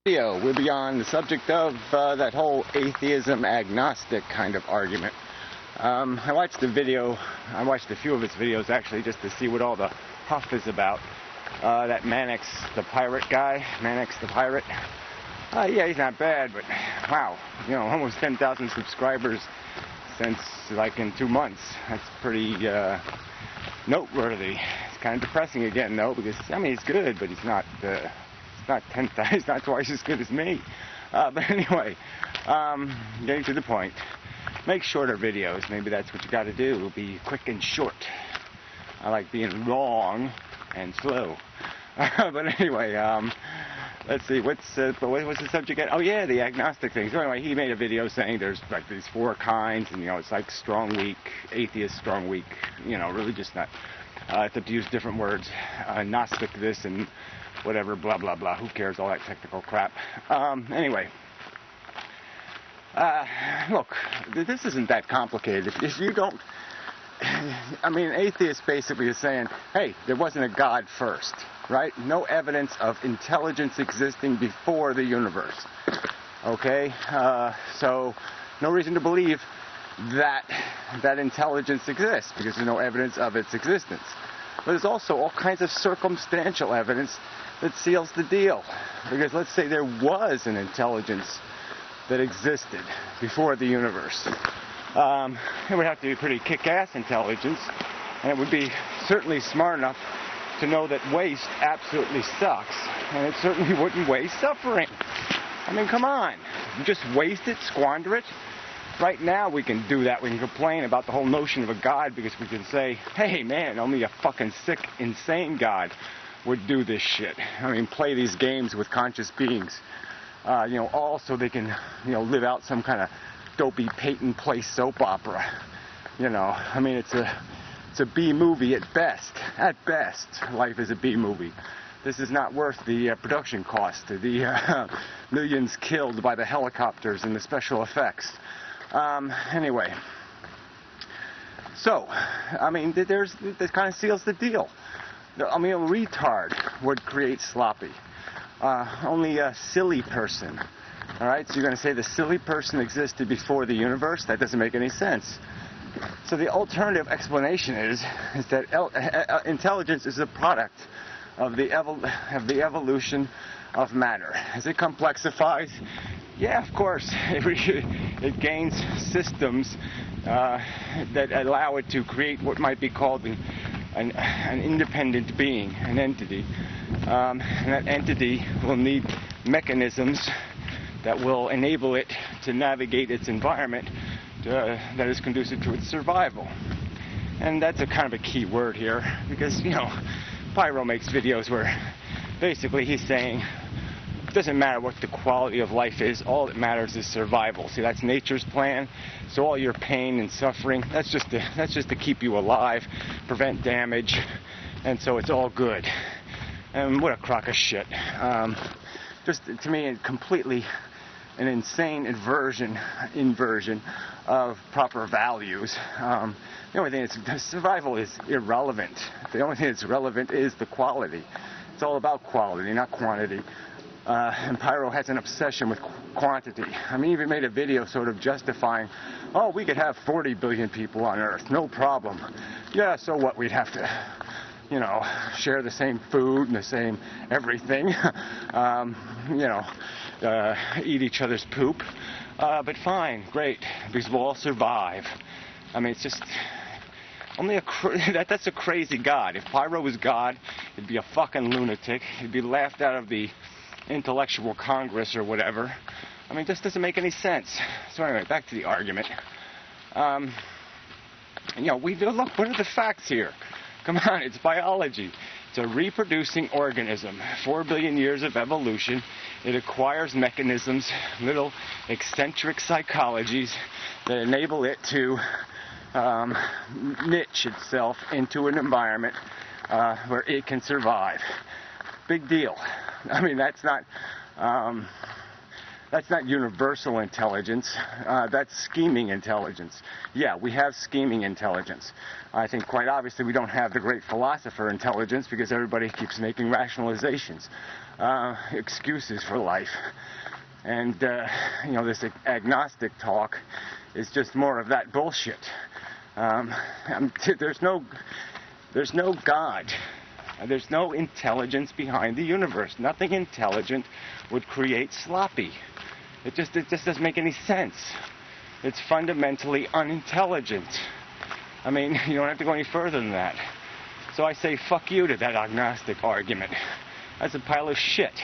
Video. We'll be on the subject of that whole atheism agnostic kind of argument. I watched the video, I watched a few of his videos actually just to see what all the huff is about. That Mannix the pirate guy, Mannix the pirate. Yeah, he's not bad, but wow, you know, almost 10,000 subscribers since like in 2 months. That's pretty noteworthy. It's kind of depressing again though, because I mean he's good, but he's not 10,000, he's not twice as good as me. But anyway, getting to the point. Make shorter videos. Maybe that's what you got to do. It'll be quick and short. I like being long and slow. But anyway, let's see. What's the subject again? Oh yeah, the agnostic thing. So anyway, he made a video saying there's like these 4 kinds, and you know it's like strong, weak, atheist, strong, weak. You know, religious, not. I have to use different words. Gnostic, this and whatever, blah blah blah. Who cares? All that technical crap. Anyway. Look, this isn't that complicated. If you don't, I mean, atheist basically is saying, hey, there wasn't a God first, right? No evidence of intelligence existing before the universe. Okay? So, no reason to believe that intelligence exists, because there's no evidence of its existence. But there's also all kinds of circumstantial evidence that seals the deal. Because let's say there was an intelligence that existed before the universe. It would have to be pretty kick-ass intelligence, and it would be certainly smart enough to know that waste absolutely sucks, and it certainly wouldn't waste suffering. I mean, come on. You just waste it, squander it. Right now we can do that. We can complain about the whole notion of a God because we can say, hey man, only a fucking sick, insane God would do this shit. I mean, play these games with conscious beings. You know, all so they can, you know, live out some kind of dopey Peyton Place soap opera. You know, I mean, it's a B movie at best. At best, life is a B movie. This is not worth the production cost, the millions killed by the helicopters and the special effects. Anyway, so I mean, this kind of seals the deal. I mean, a retard would create sloppy. Only a silly person. Alright, so you're going to say the silly person existed before the universe? That doesn't make any sense. So the alternative explanation is that intelligence is a product of the evolution of matter. As it complexifies, yeah, of course, it gains systems that allow it to create what might be called an independent being, an entity. And that entity will need mechanisms that will enable it to navigate its environment that is conducive to its survival. And that's a kind of a key word here, because, you know, Pyro makes videos where basically he's saying it doesn't matter what the quality of life is, all that matters is survival. See, that's nature's plan. So all your pain and suffering, that's just to keep you alive, prevent damage, and so it's all good. And what a crock of shit. Just, to me, completely an insane inversion of proper values. The only thing survival is irrelevant. The only thing that's relevant is the quality. It's all about quality, not quantity. And Pyro has an obsession with quantity. I mean, he even made a video sort of justifying, oh, we could have 40 billion people on Earth, no problem. Yeah, so what, we'd have to, you know, share the same food and the same everything, you know, eat each other's poop, but fine, great, because we'll all survive. I mean, it's just only that's a crazy God. If Pyro was God, he'd be a fucking lunatic. He'd be laughed out of the intellectual Congress or whatever. I mean, this doesn't make any sense. So anyway, back to the argument. You know, look, what are the facts here? Come on, it's biology. It's a reproducing organism. 4 billion years of evolution. It acquires mechanisms, little eccentric psychologies that enable it to niche itself into an environment where it can survive. Big deal. I mean, that's not That's not universal intelligence. That's scheming intelligence. Yeah, we have scheming intelligence. I think quite obviously we don't have the great philosopher intelligence because everybody keeps making rationalizations, excuses for life. And, this agnostic talk is just more of that bullshit. There's no God. There's no intelligence behind the universe. Nothing intelligent would create sloppy. It just doesn't make any sense. It's fundamentally unintelligent. I mean, you don't have to go any further than that. So I say fuck you to that agnostic argument. That's a pile of shit.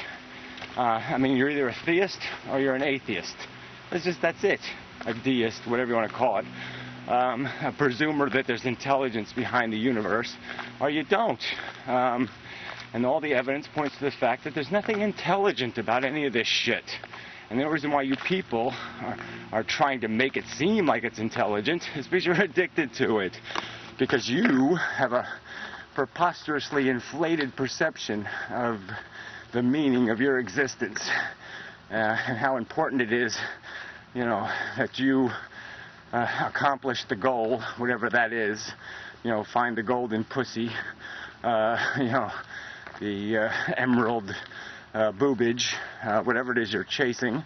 You're either a theist or you're an atheist. That's it. A deist, whatever you want to call it. A presumer that there's intelligence behind the universe, or you don't. And all the evidence points to the fact that there's nothing intelligent about any of this shit. And the only reason why you people are trying to make it seem like it's intelligent is because you're addicted to it. Because you have a preposterously inflated perception of the meaning of your existence. And how important it is, that you accomplish the goal, whatever that is. Find the golden pussy, the emerald boobage, whatever it is you're chasing.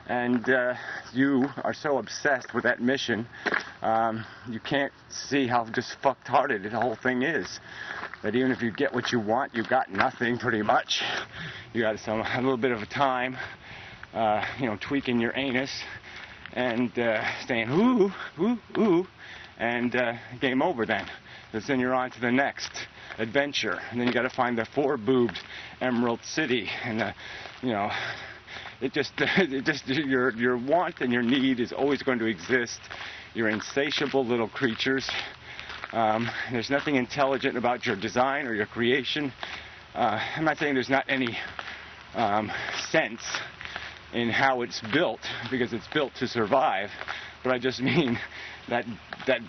And you are so obsessed with that mission, you can't see how just fucked-hearted the whole thing is. That even if you get what you want, you got nothing pretty much. You got a little bit of a time, tweaking your anus and saying, ooh, ooh, ooh, and game over then. Because then you're on to the next adventure. And then you got to find the four-boobed Emerald City. And, your want and your need is always going to exist. You're insatiable little creatures. There's nothing intelligent about your design or your creation. I'm not saying there's not any sense in how it's built, because it's built to survive, but I just mean that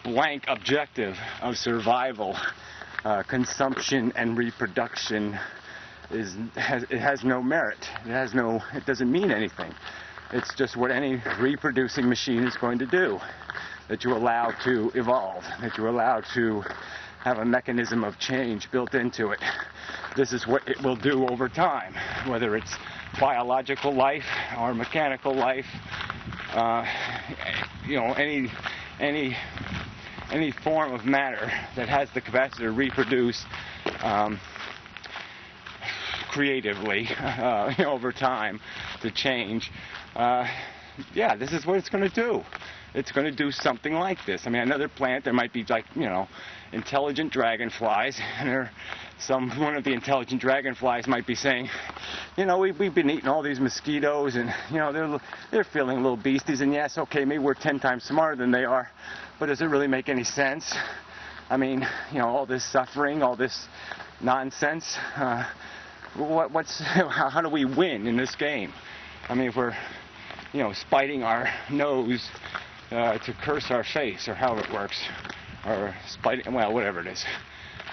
blank objective of survival, consumption and reproduction has no merit. It doesn't mean anything. It's just what any reproducing machine is going to do, that you allow to evolve, that you allow to have a mechanism of change built into it. This is what it will do over time, whether it's biological life or mechanical life, any form of matter that has the capacity to reproduce creatively over time, to change. This is what it's going to do. It's going to do something like this. Another plant, there might be intelligent dragonflies, and one of the intelligent dragonflies might be saying, we've been eating all these mosquitoes, and they're feeling little beasties, and yes, okay, maybe we're 10 times smarter than they are, but does it really make any sense? All this suffering, all this nonsense. How do we win in this game? If we're spiting our nose to curse our face, or however it works, or spiting, whatever it is.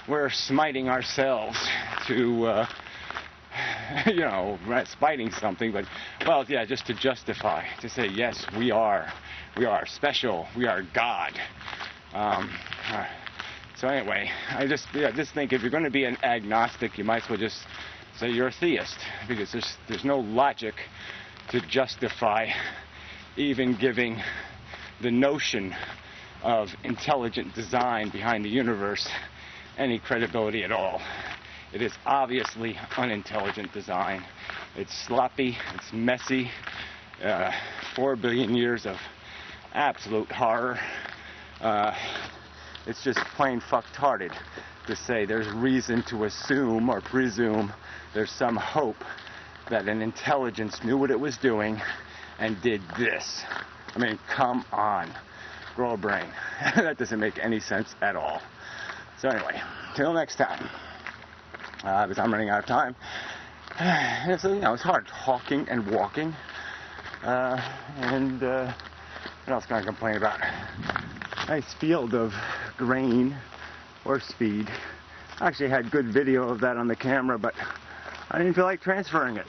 We're smiting ourselves to, spiting something, but, just to justify, to say, yes, we are special, we are God. So anyway, I just think if you're going to be an agnostic, you might as well just say you're a theist, because there's no logic to justify even giving the notion of intelligent design behind the universe any credibility at all. It is obviously unintelligent design. It's sloppy, it's messy, 4 billion years of absolute horror. It's just plain fucked-hearted to say there's reason to assume or presume there's some hope that an intelligence knew what it was doing and did this. Come on. Grow a brain. That doesn't make any sense at all. So anyway, till next time. Because I'm running out of time. It's hard talking and walking. What else can I complain about? Nice field of grain or speed. I actually had good video of that on the camera, but I didn't feel like transferring it.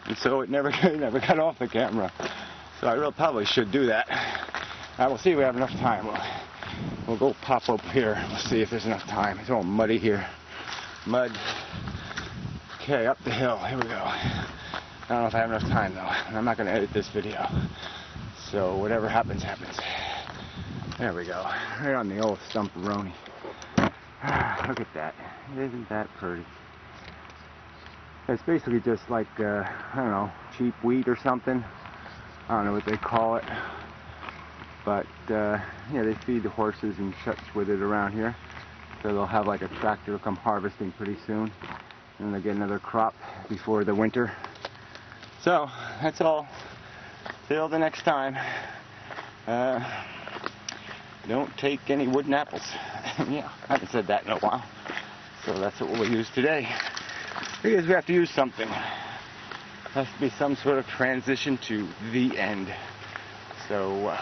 and so it never got off the camera. So I probably should do that. We'll see if we have enough time. We'll go pop up here. We'll see if there's enough time. It's all muddy here. Mud. Okay, up the hill. Here we go. I don't know if I have enough time though. I'm not going to edit this video. So whatever happens, happens. There we go. Right on the old stump-a-roni. Look at that. Isn't that pretty? It's basically just like, I don't know, cheap wheat or something. I don't know what they call it. But, yeah, they feed the horses and such with it around here. So they'll have like a tractor come harvesting pretty soon. And they'll get another crop before the winter. So, that's all. Till the next time. Don't take any wooden apples. Yeah, I haven't said that in a while. So that's what we'll use today. Because we have to use something. It has to be some sort of transition to the end. So,